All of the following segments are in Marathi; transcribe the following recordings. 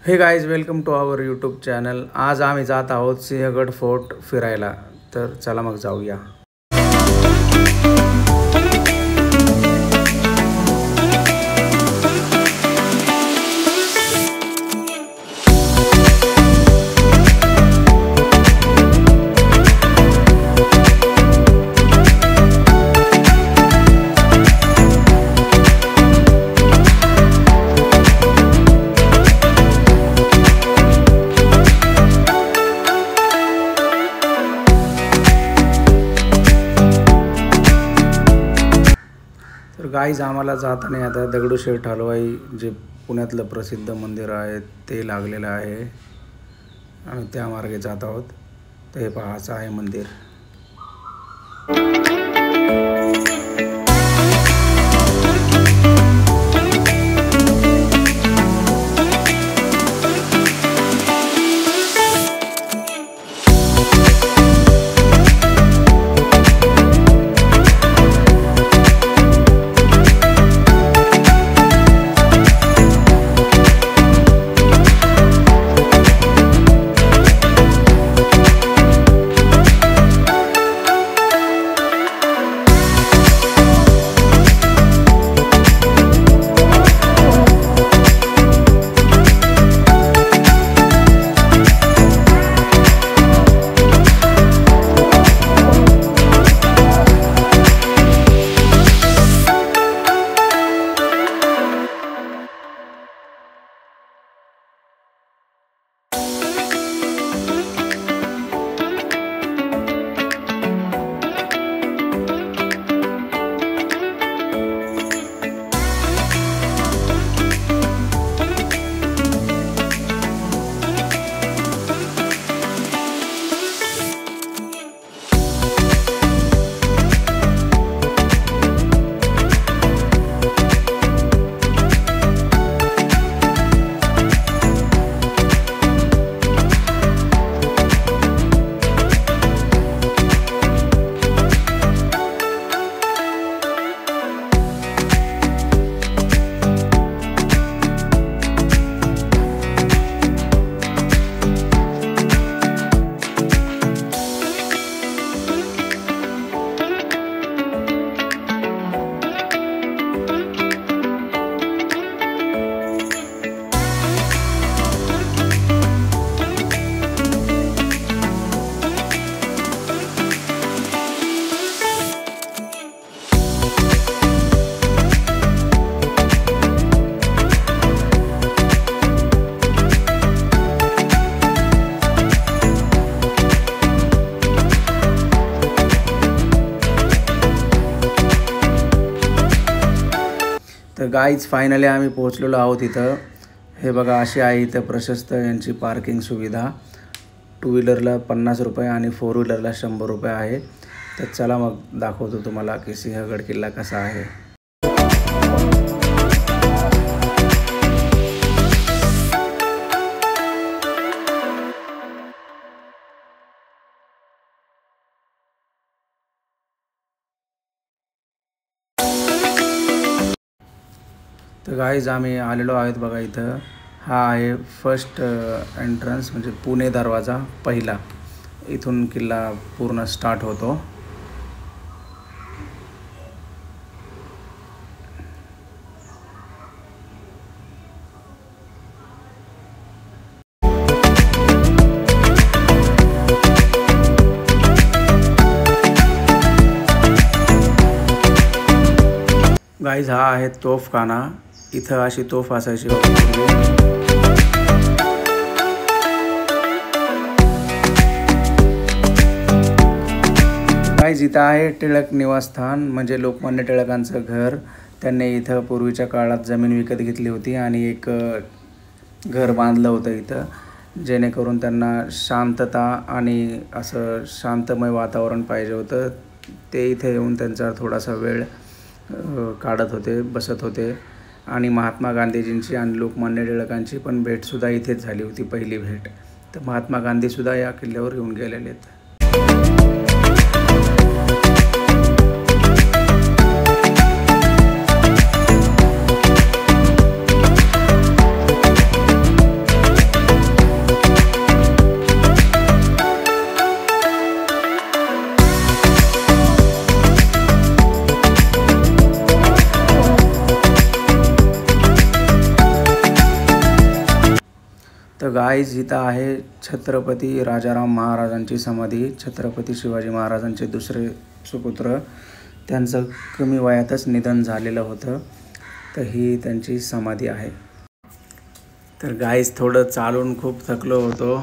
हे guys, welcome to our YouTube channel. आज आम्ही जात आहोत सिंहगड फोर्ट फिरायला, तर चला मग जाऊया। तर गाईज, आम्हाला जाताना आता दगडूशेठ हलवाई जे पुण्यातलं प्रसिद्ध मंदिर आहे ते लागलेलं आहे। आम्ही त्या मार्गे जात आहोत। तर हे पहा, असं आहे मंदिर। तर गाईज, फायनली आम्ही पोहोचलेलो आहोत इथं। हे बघा, अशी आहे इथं प्रशस्त यांची पार्किंग सुविधा। 2 व्हीलरला 50 रुपये आणि 4 व्हीलरला 100 रुपये आहे। तर चला मग दाखवतो तुम्हाला की सिंहगड किल्ला कसा आहे। तर गाईज, आम्ही आलेलो आहोत बघा इथं। हा आहे फर्स्ट एंट्रन्स, म्हणजे पुणे दरवाजा पहिला। इथून किल्ला पूर्ण स्टार्ट होतो। गाईज, हा आहे तोफखाना। इथं अशी तोफ असायची पूर्वी। गाईज, इथं आहे टिळक निवासस्थान, म्हणजे लोकमान्य टिळकांचं घर। त्यांनी इथं पूर्वीच्या काळात जमीन विकत घेतली होती आणि एक घर बांधलं होतं इथं, जेणेकरून त्यांना शांतता आणि असं शांतमय वातावरण पाहिजे होतं। ते इथे येऊन त्यांचा थोडासा वेळ काढत होते, बसत होते। आणि महात्मा गांधीजींची आणि लोकमान्य टिळकांची पण भेटसुद्धा इथेच झाली होती, पहिली भेट। तर महात्मा गांधीसुद्धा या किल्ल्यावर येऊन गेलेले आहेत। तर गाईज इथं आहे छत्रपती राजाराम महाराजांची समाधी. छत्रपती शिवाजी महाराजांचे दुसरे सुपुत्र, त्यांचं कमी वयातच निधन झालेलं होतं. तर ही त्यांची समाधी आहे. तर गाईज थोडं चालून खूप थकलो होतो,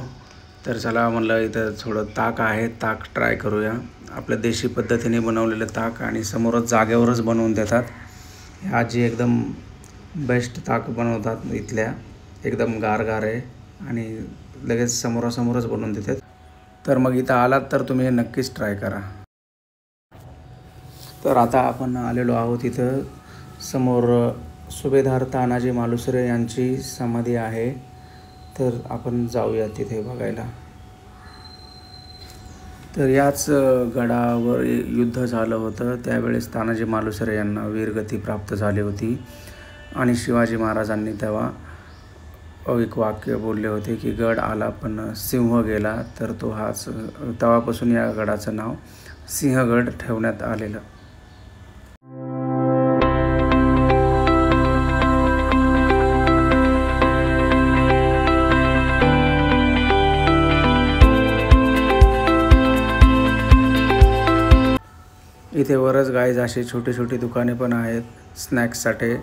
तर चला म्हणलं इथं थोडं ताक आहे, ताक ट्राय करूया. आपल्या देशी पद्धतीने बनवलेलं ताक आणि समोरच जागेवरच बनवून देतात. ह्या आजी एकदम बेस्ट ताक बनवतात इथल्या, एकदम गारगार आहे आणि लगेच समोरासमोरच बनवून देतात. तर मग इथं आलात तर तुम्ही हे नक्कीच ट्राय करा. तर आता आपण आलेलो आहोत इथं. समोर सुभेदार तानाजी मालुसरे यांची समाधी आहे. तर आपण जाऊया तिथे बघायला. तर याच गडावर युद्ध झालं होतं. त्यावेळेस तानाजी मालुसरे यांना वीरगती प्राप्त झाली होती आणि शिवाजी महाराजांनी तेव्हा एक वाक्य बोलले होते की गड आला पण सिंह गेला. तर तो हाच, तेव्हापासून या गडाचं नाव सिंहगड ठेवण्यात आलेलं. इथे वरच गाईज अशी छोटी छोटी दुकाने पण आहेत स्नॅक्ससाठी,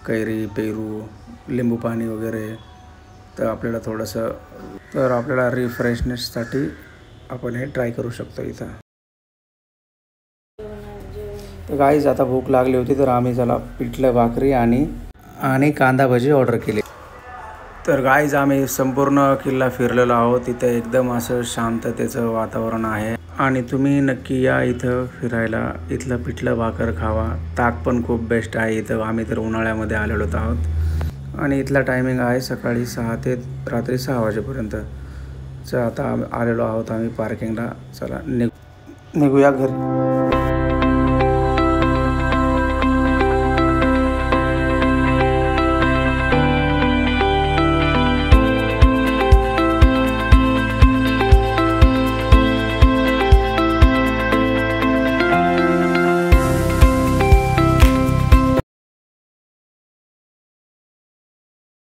कैरी, पेरू, लिंबू पाणी वगैरे. तर आपल्याला थोडंसं, तर आपल्याला रिफ्रेशनेससाठी आपण हे ट्राय करू शकतो इथं. तर गाईज आता भूक लागली होती, तर आम्ही चला पिठलं भाकरी आणि कांदा भजी ऑर्डर केली. तर गाईज आम्ही संपूर्ण किल्ला फिरलेलो आहोत. तिथं एकदम असं शांततेचं वातावरण आहे आणि तुम्ही नक्की या इथं फिरायला. इथलं पिठलं भाकर खावा. ताक पण खूप बेस्ट आहे इथं. आम्ही तर उन्हाळ्यामध्ये आलेलो आहोत आणि इथला टायमिंग आहे सकाळी 6 ते रात्री 6 वाजेपर्यंत. आता आलेलो आहोत आम्ही पार्किंगला. चला निघूया घरी.